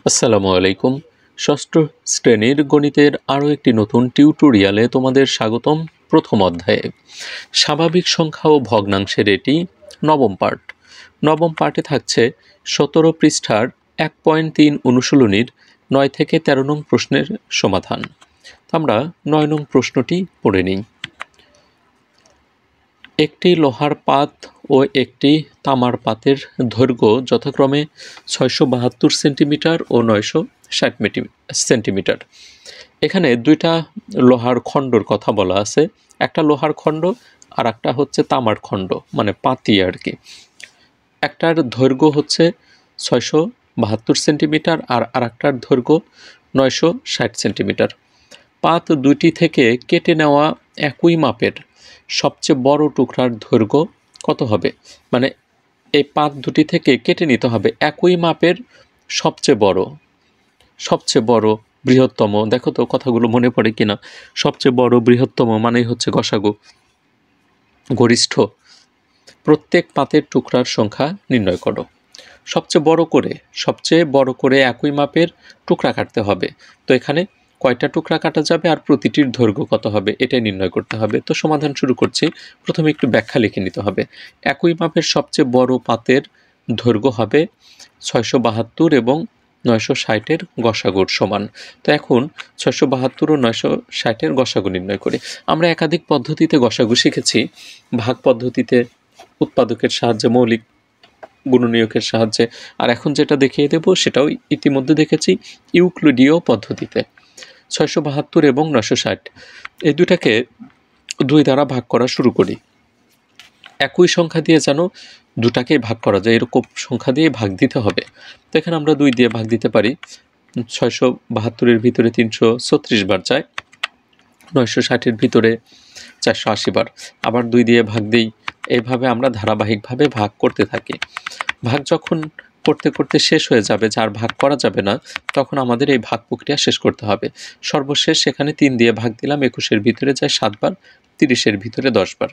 আসসালামু আলাইকুম। ষষ্ঠ শ্রেণীর গণিতের আরও একটি নতুন টিউটোরিয়ালে তোমাদের স্বাগতম। প্রথম অধ্যায়ে স্বাভাবিক সংখ্যা ও ভগ্নাংশের এটি নবম পার্ট। নবম পার্টে থাকছে 17 পৃষ্ঠার 1.3 অনুশীলনীর 9 থেকে 13 নং প্রশ্নের সমাধান। আমরা 9 নং প্রশ্নটি পড়ে নিই। একটি লোহার পাত ও একটি তামার পাতের দৈর্ঘ্য যথাক্রমে 672 সেন্টিমিটার ও 960 সেন্টিমিটার। এখানে দুইটা লোহার খণ্ডর কথা বলা আছে, একটা লোহার খণ্ড আর একটা হচ্ছে তামার খণ্ড, মানে পাতি আর কি। একটার দৈর্ঘ্য হচ্ছে 672 সেন্টিমিটার আর আরেকটার দৈর্ঘ্য 960 সেন্টিমিটার। পাত দুটি থেকে কেটে নেওয়া একই মাপের সবচেয়ে বড় টুকরার দৈর্ঘ্য কত হবে? মানে এই পাত দুটি থেকে কেটে নিতে হবে একই মাপের সবচেয়ে বড় বৃহত্তম। দেখো তো কথাগুলো মনে পড়ে কিনা। সবচেয়ে বড় বৃহত্তম মানেই হচ্ছে গসাগু, গরিষ্ঠ। প্রত্যেক পাতের টুকরার সংখ্যা নির্ণয় করো। সবচেয়ে বড় করে একই মাপের টুকরা কাটতে হবে। তো এখানে কয়টা টুকরা কাটা যাবে আর প্রতিটির দৈর্ঘ্য কত হবে এটাই নির্ণয় করতে হবে। তো সমাধান শুরু করছি। প্রথমে একটু ব্যাখ্যা লিখে নিতে হবে। একই মাপের সবচেয়ে বড় পাতের দৈর্ঘ্য হবে 672 এবং 960-এর গসাগুর সমান। তো এখন 672 ও 960-এর গসাগু নির্ণয় করি। আমরা একাধিক পদ্ধতিতে গসাগু শিখেছি। ভাগ পদ্ধতিতে, উৎপাদকের সাহায্যে, মৌলিক গুণনীয়কের সাহায্যে, আর এখন যেটা দেখিয়ে দেব সেটাও ইতিমধ্যে দেখেছি ইউক্লিডীয় পদ্ধতিতে। 672 এবং 960 এই দুটাকে 2 দ্বারা ভাগ করা শুরু করি। একই সংখ্যা দিয়ে যেন দুটাকেই ভাগ করা যায় এরকম সংখ্যা দিয়ে ভাগ দিতে হবে। তো এখানে আমরা 2 দিয়ে ভাগ দিতে পারি। 672-এর ভিতরে 336 বার যায়, 960-এর ভিতরে 480 বার। আবার 2 দিয়ে ভাগ দিই। এইভাবে আমরা ধারাবাহিকভাবে ভাগ করতে থাকি। ভাগ যখন করতে করতে শেষ হয়ে যাবে, যার ভাগ করা যাবে না, তখন আমাদের এই ভাগ প্রক্রিয়া শেষ করতে হবে। সর্বশেষ সেখানে 3 দিয়ে ভাগ দিলাম, 21-এর ভিতরে যায় 7 বার, 30-এর ভিতরে 10 বার।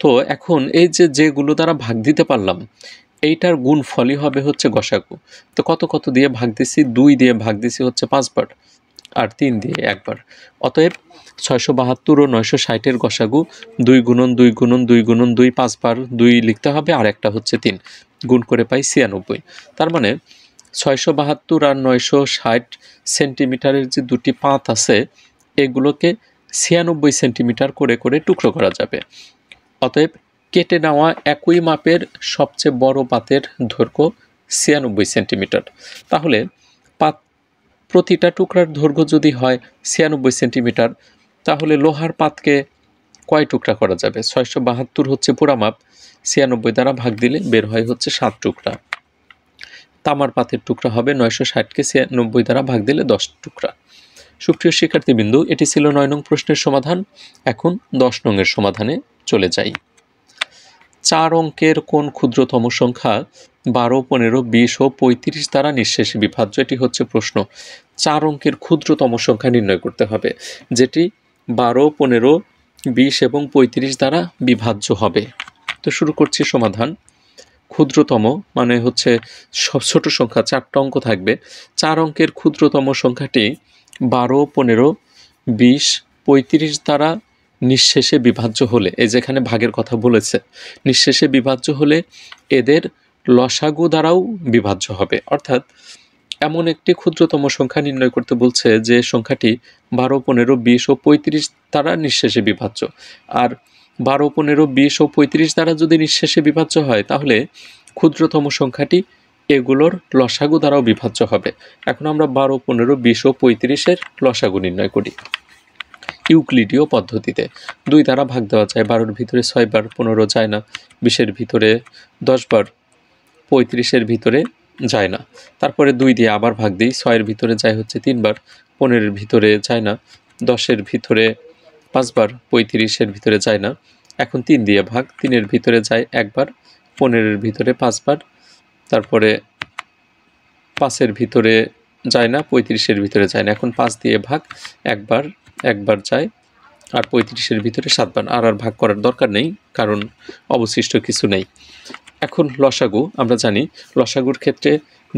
তো এখন এই যেগুলো দ্বারা ভাগ দিতে পারলাম, এইটার গুণফলই হবে হচ্ছে গসাগু। তো কত দিয়ে ভাগ দিছি? 2 দিয়ে ভাগ দিছি হচ্ছে 5 বার, আর 3 দিয়ে 1 বার। অতএব 672 ও 960-এর গসাগু 2 গুণন 2 গুণন 2 গুণন 2 5 বার 2 লিখতে হবে, আর একটা হচ্ছে 3, গুণ করে পাই 96। তার মানে 672 আর 960 সেন্টিমিটারের যে দুটি পাত আছে এগুলোকে 96 সেন্টিমিটার করে করে টুকরো করা যাবে। অতএব কেটে নেওয়া একই মাপের সবচেয়ে বড় পাতের দৈর্ঘ্য 96 সেন্টিমিটার। তাহলে প্রতিটা টুকরার দৈর্ঘ্য যদি হয় 96 সেন্টিমিটার, তাহলে লোহার পাতকে কয় টুকরা করা যাবে? 672 হচ্ছে পুরা মাপ, 96 দ্বারা ভাগ দিলে বের হয় হচ্ছে 7 টুকরা। তামার পাতের টুকরা হবে 960-কে 96 দ্বারা ভাগ দিলে 10 টুকরা। সুপ্রিয় শিক্ষার্থীবৃন্দু, এটি ছিল 9 নং প্রশ্নের সমাধান। এখন 10 নংয়ের সমাধানে চলে যাই। 4 অঙ্কের কোন ক্ষুদ্রতম সংখ্যা 12, 15, 20 ও 35 দ্বারা নিঃশেষে বিভাজ্য? এটি হচ্ছে প্রশ্ন। 4 অঙ্কের ক্ষুদ্রতম সংখ্যা নির্ণয় করতে হবে, যেটি 12, 15, 20 এবং 35 দ্বারা বিভাজ্য হবে। তো শুরু করছি সমাধান। ক্ষুদ্রতম মানে হচ্ছে ছোট সংখ্যা, 4টা অঙ্ক থাকবে। 4 অঙ্কের ক্ষুদ্রতম সংখ্যাটি 12, 15, 20, 35 দ্বারা নিঃশেষে বিভাজ্য হলে, এই যেখানে ভাগের কথা বলেছে, নিঃশেষে বিভাজ্য হলে এদের লসাগু দ্বারাও বিভাজ্য হবে। অর্থাৎ এমন একটি ক্ষুদ্রতম সংখ্যা নির্ণয় করতে বলছে যে সংখ্যাটি 12, 15, 20 ও 35 দ্বারা নিঃশেষে বিভাজ্য। আর 12, 15, 20 ও 35 দ্বারা যদি নিঃশেষে বিভাজ্য হয়, তাহলে ক্ষুদ্রতম সংখ্যাটি এগুলোর লসাগু দ্বারাও বিভাজ্য হবে। এখন আমরা 12, 15, 20 ও 35-এর লসাগু নির্ণয় করি ইউক্লিডীয় পদ্ধতিতে। 2 দ্বারা ভাগ দেওয়া যায়। 12-এর ভিতরে 6 বার, 15 যায় না, 20-এর ভিতরে 10 বার, 35-এর ভিতরে যায় না। তারপরে 2 দিয়ে আবার ভাগ দিই। 6-এর ভিতরে যায় হচ্ছে 3 বার, 15-এর ভিতরে যায় না, 10-এর ভিতরে 5 বার, 35-এর ভিতরে যায় না। এখন 3 দিয়ে ভাগ, 3-এর ভিতরে যায় 1 বার, 15-এর ভিতরে 5 বার, তারপরে 5-এর ভিতরে যায় না, 35-এর ভিতরে যায় না। এখন 5 দিয়ে ভাগ, 1 বার যায়, আর 35-এর ভিতরে 7 বার। আর ভাগ করার দরকার নেই, কারণ অবশিষ্ট কিছু নেই। এখন লসাগু আমরা জানি, লসাগুর ক্ষেত্রে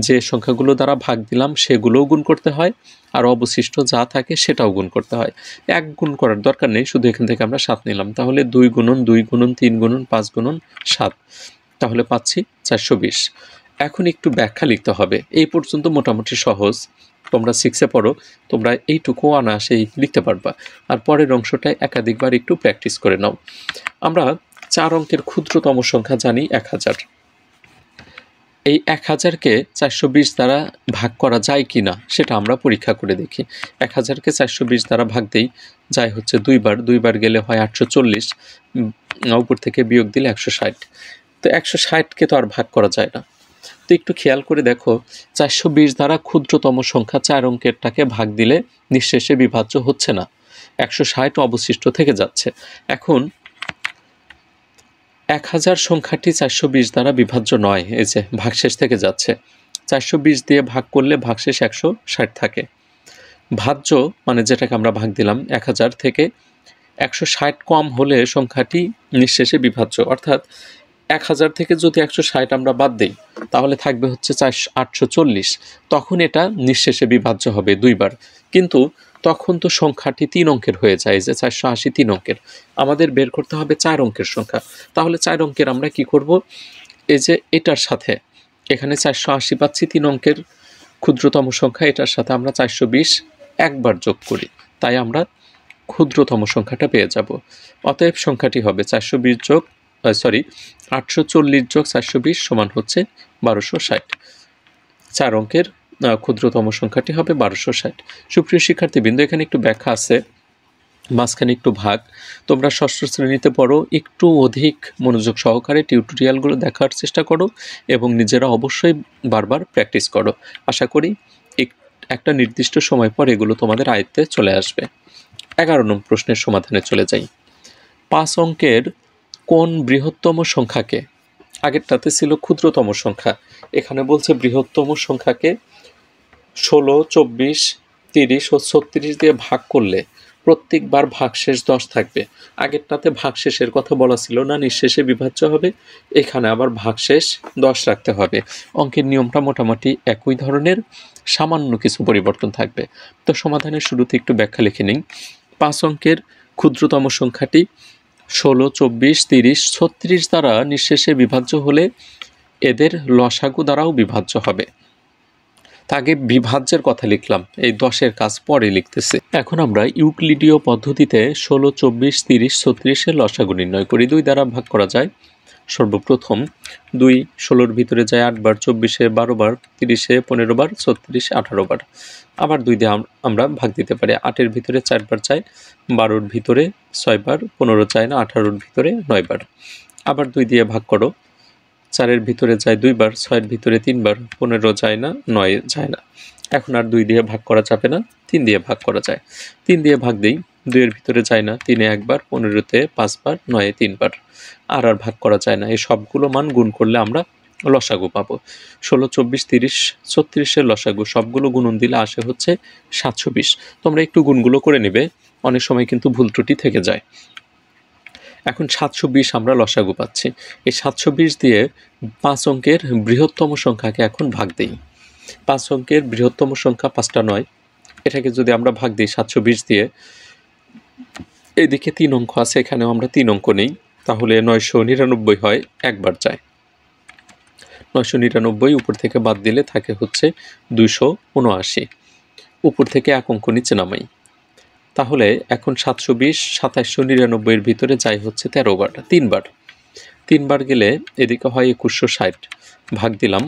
যে সংখ্যাগুলো দ্বারা ভাগ দিলাম সেগুলোও গুণ করতে হয়, আর অবশিষ্ট যা থাকে সেটাও গুণ করতে হয়। 1 গুণ করার দরকার নেই, শুধু এখান থেকে আমরা 7 নিলাম। তাহলে 2 গুণন 2 গুণন 3 গুণন 5 গুণন 7, তাহলে পাচ্ছি 420। এখন একটু ব্যাখ্যা লিখতে হবে। এই পর্যন্ত মোটামুটি সহজ, তোমরা 6-এ পড়ো, তোমরা এইটুকু অনায়াসেই লিখতে পারবা। আর পরের অংশটায় একাধিকবার একটু প্র্যাকটিস করে নাও। আমরা 4 অঙ্কের ক্ষুদ্রতম সংখ্যা জানি 1000। এই 1000কে 420 দ্বারা ভাগ করা যায় কি না সেটা আমরা পরীক্ষা করে দেখি। 1000কে 420 দ্বারা ভাগ দেই, যায় হচ্ছে 2 বার, 2 বার গেলে হয় 840, উপর থেকে বিয়োগ দিলে 160। তো 160কে তো আর ভাগ করা যায় না। তো একটু খেয়াল করে দেখো, 420 দ্বারা ক্ষুদ্রতম সংখ্যা 4 অঙ্কেরটাকে ভাগ দিলে নিঃশেষে বিভাজ্য হচ্ছে না, 160 অবশিষ্ট থেকে যাচ্ছে। এখন 1000 সংখ্যাটি 420 দ্বারা বিভাজ্য নয়, এই যে ভাগশেষ থেকে যাচ্ছে। 420 দিয়ে ভাগ করলে ভাগশেষ 160 থাকে। ভাজ্য মানে যেটাকে আমরা ভাগ দিলাম 1000 থেকে 160 কম হলে সংখ্যাটি নিঃশেষে বিভাজ্য, অর্থাৎ 1000 থেকে যদি 160 আমরা বাদ দিই তাহলে থাকবে হচ্ছে 840। তখন এটা নিঃশেষে বিভাজ্য হবে 2 বার, কিন্তু তখন তো সংখ্যাটি 3 অঙ্কের হয়ে যায়, যে 480 3 অঙ্কের। আমাদের বের করতে হবে 4 অঙ্কের সংখ্যা। তাহলে 4 অঙ্কের আমরা কি করব, এই যে এটার সাথে এখানে 480 পাচ্ছি 3 অঙ্কের ক্ষুদ্রতম সংখ্যা, এটার সাথে আমরা 420 একবার যোগ করি, তাই আমরা ক্ষুদ্রতম সংখ্যাটা পেয়ে যাব। অতএব সংখ্যাটি হবে 840 যোগ 420 সমান হচ্ছে 1260। 4 অঙ্কের ক্ষুদ্রতম সংখ্যাটি হবে 1260। সুপ্রিয় শিক্ষার্থীবৃন্দ, এখানে একটু ব্যাখ্যা আছে, মাঝখানে একটু ভাগ। তোমরা ষষ্ঠ শ্রেণীতে পড়ো, একটু অধিক মনোযোগ সহকারে টিউটোরিয়ালগুলো দেখার চেষ্টা করো এবং নিজেরা অবশ্যই বারবার প্র্যাকটিস করো। আশা করি একটা নির্দিষ্ট সময় পর এগুলো তোমাদের আয়ত্তে চলে আসবে। 11 নং প্রশ্নের সমাধানে চলে যাই। 5 অঙ্কের কোন বৃহত্তম সংখ্যাকে, আগেরটাতে ছিল ক্ষুদ্রতম সংখ্যা, এখানে বলছে বৃহত্তম সংখ্যাকে 16, 24, 30 ও 36 দিয়ে ভাগ করলে প্রত্যেকবার ভাগশেষ 10 থাকবে। আগেরটাতে ভাগশেষের কথা বলা ছিল না, নিঃশেষে বিভাজ্য হবে, এখানে আবার ভাগশেষ 10 রাখতে হবে। অঙ্কের নিয়মটা মোটামুটি একই ধরনের, সামান্য কিছু পরিবর্তন থাকবে। তো সমাধানের শুরুতে একটু ব্যাখ্যা লিখে নিই। 5 অঙ্কের ক্ষুদ্রতম সংখ্যাটি 16, 24, 30, 36 দ্বারা নিঃশেষে বিভাজ্য হলে এদের লসাগু দ্বারাও বিভাজ্য হবে। আগে বিভাজ্যের কথা লিখলাম, এই 10-এর কাজ পরে লিখতেছে। এখন আমরা ইউক্লিডীয় পদ্ধতিতে 16, 24, 30, 36-এর লসাগু নির্ণয় করি। 2 দ্বারা ভাগ করা যায়। সর্বপ্রথম 2 16-র ভিতরে যায় 8 বার, 24-এ 12 বার, 30-এ 15 বার, 36-এ 18 বার। আবার 2 দিয়ে আমরা ভাগ দিতে পারি। 8-এর ভিতরে 4 বার যায়, 12-র ভিতরে 6 বার, 15 যায় না, 18-র ভিতরে 9 বার। আবার 2 দিয়ে ভাগ করো, 4-এর ভিতরে যায় 2 বার, 6-এর ভিতরে 3 বার, 15 যায় না, 9 যায় না। এখন আর 2 দিয়ে ভাগ করা যাবে না, 3 দিয়ে ভাগ করা যায়। 3 দিয়ে ভাগ দেই, 2-এর ভিতরে যায় না, 3-এ 1 বার, 15-তে 5 বার, 9-এ 3 বার। আর ভাগ করা যায় না। এই সবগুলো মান গুণ করলে আমরা লসাগু পাবো। 16, 24, 30, 36-এর লসাগু সবগুলো গুণন দিলে আসে হচ্ছে 720। তোমরা একটু গুণগুলো করে নেবে, অনেক সময় কিন্তু ভুল ত্রুটি থেকে যায়। এখন 720 আমরা লসাগু পাচ্ছি। এই 720 দিয়ে 5 অঙ্কের বৃহত্তম সংখ্যাকে এখন ভাগ দেই। 5 অঙ্কের বৃহত্তম সংখ্যা 5টা 9, এটাকে যদি আমরা ভাগ দিই 720 দিয়ে, এদিকে 3 অঙ্ক আছে, এখানেও আমরা 3 অঙ্ক নেই, তাহলে 999 হয়, একবার যায়। 999 উপর থেকে বাদ দিলে থাকে হচ্ছে 279, উপর থেকে 1 অঙ্ক নিচে নামাই। তাহলে এখন 720 2799-এর ভিতরে যাই হচ্ছে 13 বার, 3 বার। 3 বার গেলে এদিকে হয় 2160, ভাগ দিলাম,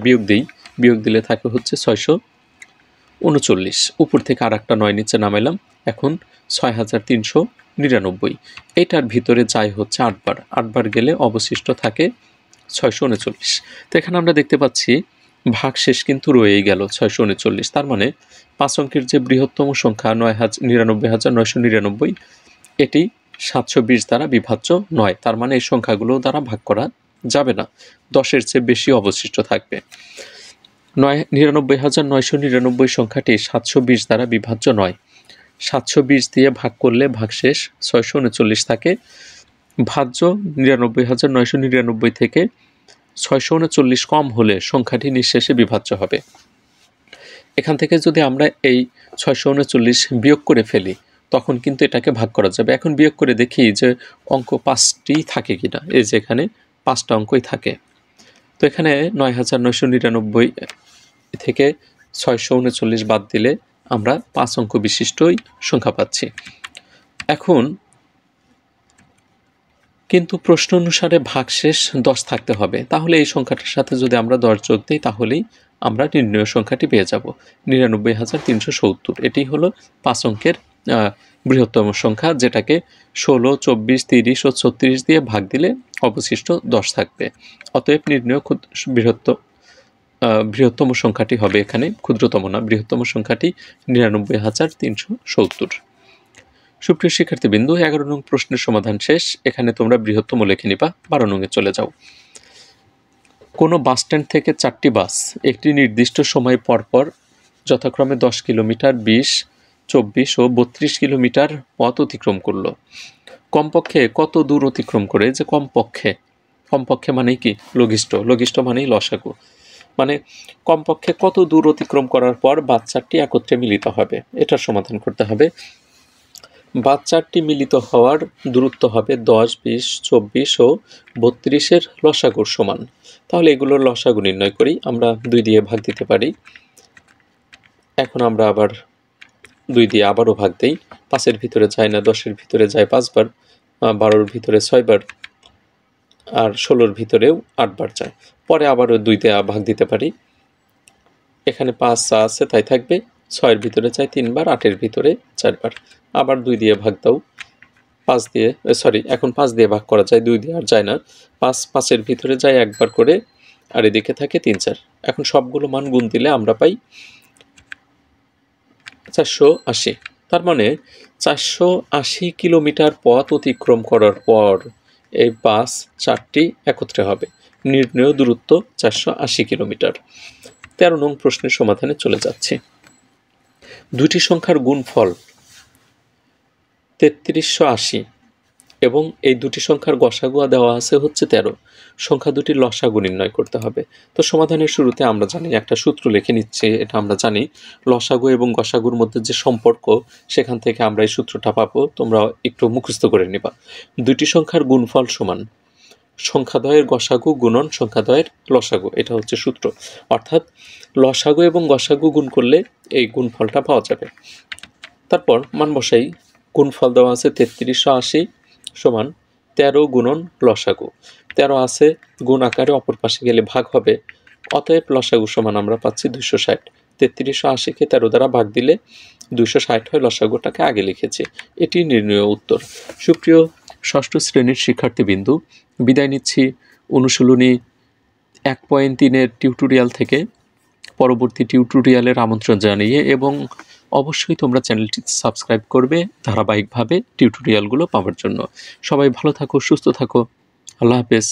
বিয়োগ দিই, বিয়োগ দিলে থাকে হচ্ছে 639, উপর থেকে আর একটা 9 নিচে নামাইলাম, এখন 6399। এটার ভিতরে যাই হচ্ছে 8 বার, 8 বার গেলে অবশিষ্ট থাকে 639। তো এখানে আমরা দেখতে পাচ্ছি ভাগশেষ কিন্তু রয়েই গেল 639। তার মানে 5 অঙ্কের যে বৃহত্তম সংখ্যা 99,999, এটি 720 দ্বারা বিভাজ্য নয়। তার মানে এই সংখ্যাগুলো দ্বারা ভাগ করা যাবে না, 10-এর চেয়ে বেশি অবশিষ্ট থাকবে। 99,999 সংখ্যাটি 720 দ্বারা বিভাজ্য নয়। 720 দিয়ে ভাগ করলে ভাগশেষ 639 থাকে। ভাজ্য 99,999 থেকে 639 কম হলে সংখ্যাটি নিঃশেষে বিভাজ্য হবে। এখান থেকে যদি আমরা এই 639 বিয়োগ করে ফেলি তখন কিন্তু এটাকে ভাগ করা যাবে। এখন বিয়োগ করে দেখি যে অঙ্ক 5টি থাকে কিনা। এই যে এখানে 5টা অঙ্কই থাকে। তো এখানে 9999 থেকে 639 বাদ দিলে আমরা 5 অঙ্ক বিশিষ্টই সংখ্যা পাচ্ছি। এখন কিন্তু প্রশ্ন অনুসারে ভাগশেষ 10 থাকতে হবে। তাহলে এই সংখ্যাটার সাথে যদি আমরা 10 যোগ দিই তাহলেই আমরা নির্ণয় সংখ্যাটি পেয়ে যাব 99,370। এটি হলো 5 অঙ্কের বৃহত্তম সংখ্যা, যেটাকে 16, 24, 30 ও 36 দিয়ে ভাগ দিলে অবশিষ্ট 10 থাকবে। অতএব নির্ণয় বৃহত্তম সংখ্যাটি হবে এখানে, ক্ষুদ্রতম না, বৃহত্তম সংখ্যাটি 99,370। সুপ্রিয় শিক্ষার্থীবৃন্দ, 11 নং প্রশ্নের সমাধান শেষ। এখানে তোমরা বৃহত্তম লিখে নিবা। 12 নংয়ে চলে যাও। কোনো বাস স্ট্যান্ড থেকে 4টি বাস একটি নির্দিষ্ট সময় পরপর যথাক্রমে 10 কিলোমিটার, 20, 24 ও 32 কিলোমিটার পথ অতিক্রম করলো। কমপক্ষে কত দূর অতিক্রম করে? যে কমপক্ষে মানে কি? লঘিষ্ঠ মানেই লসাগু। মানে কমপক্ষে কত দূর অতিক্রম করার পর বাস 4টি একত্রে মিলিত হবে, এটার সমাধান করতে হবে। বাস 4টি মিলিত হওয়ার দূরত্ব হবে 10, 20, 24 ও 32-এর লসাগুর সমান। তাহলে এগুলোর লসাগু নির্ণয় করি। আমরা 2 দিয়ে ভাগ দিতে পারি। এখন আমরা আবার 2 দিয়ে আবারও ভাগ দেই। 5-এর ভিতরে যায় না, 10-এর ভিতরে যায় 5 বার, 12-এর ভিতরে 6 বার, আর 16-এর ভিতরেও 8 বার যায়। পরে আবারও 2 দিয়ে ভাগ দিতে পারি। এখানে 5 আছে তাই থাকবে। 6-এর ভিতরে যায় 3 বার, 8-এর ভিতরে 4 বার। আবার 2 দিয়ে ভাগ দাও। 5 দিয়ে এখন 5 দিয়ে ভাগ করা যায়, 2 দিয়ে আর যায় না। 5-5-এর ভিতরে যায় 1 বার করে, আর এদিকে থাকে 3, 4। এখন সবগুলো মান গুণ দিলে আমরা পাই 480। তার মানে 480 কিলোমিটার পথ অতিক্রম করার পর এই বাস 4টি একত্রে হবে। নির্ণেয় দূরত্ব 480 কিলোমিটার। 13 নং প্রশ্নের সমাধানে চলে যাচ্ছে। দুটি সংখ্যার গুণফল 3380 এবং এই দুটি সংখ্যার গসাগু দেওয়া আছে হচ্ছে 13। সংখ্যা দুটির লসাগু নির্ণয় করতে হবে। তো সমাধানের শুরুতে আমরা জানি একটা সূত্র লিখে নিচ্ছি। এটা আমরা জানি লসাগু এবং গসাগুর মধ্যে যে সম্পর্ক, সেখান থেকে আমরা এই সূত্রটা পাবো। তোমরা একটু মুখস্থ করে নিবা। দুটি সংখ্যার গুণফল সমান সংখ্যাদ্বয়ের গসাগু গুণন সংখ্যাদ্বয়ের লসাগু, এটা হচ্ছে সূত্র। অর্থাৎ লসাগু এবং গসাগু গুণ করলে এই গুণফলটা পাওয়া যাবে। তারপর মান বসাই। গুণফল দেওয়া আছে 3380 সমান 13 গুণন লসাগু। 13 আছে, গুণ আকারে অপর পাশে গেলে ভাগ হবে। অতএব লসাগু সমান আমরা পাচ্ছি 260। 3380-কে 13 দ্বারা ভাগ দিলে 260 হয়। লসাগুটাকে আগে লিখেছি। এটি নির্ণয় উত্তর। সুপ্রিয় ষষ্ঠ শ্রেণীর শিক্ষার্থীবৃন্দু, বিদায় নিচ্ছি অনুশীলনী 1.3-এর টিউটোরিয়াল থেকে। পরবর্তী টিউটোরিয়ালের আমন্ত্রণ জানিয়ে, এবং অবশ্যই তোমরা চ্যানেলটি সাবস্ক্রাইব করবে ধারাবাহিকভাবে টিউটোরিয়ালগুলো পাওয়ার জন্য। সবাই ভালো থাকো, সুস্থ থাকো। আল্লাহ হাফেজ।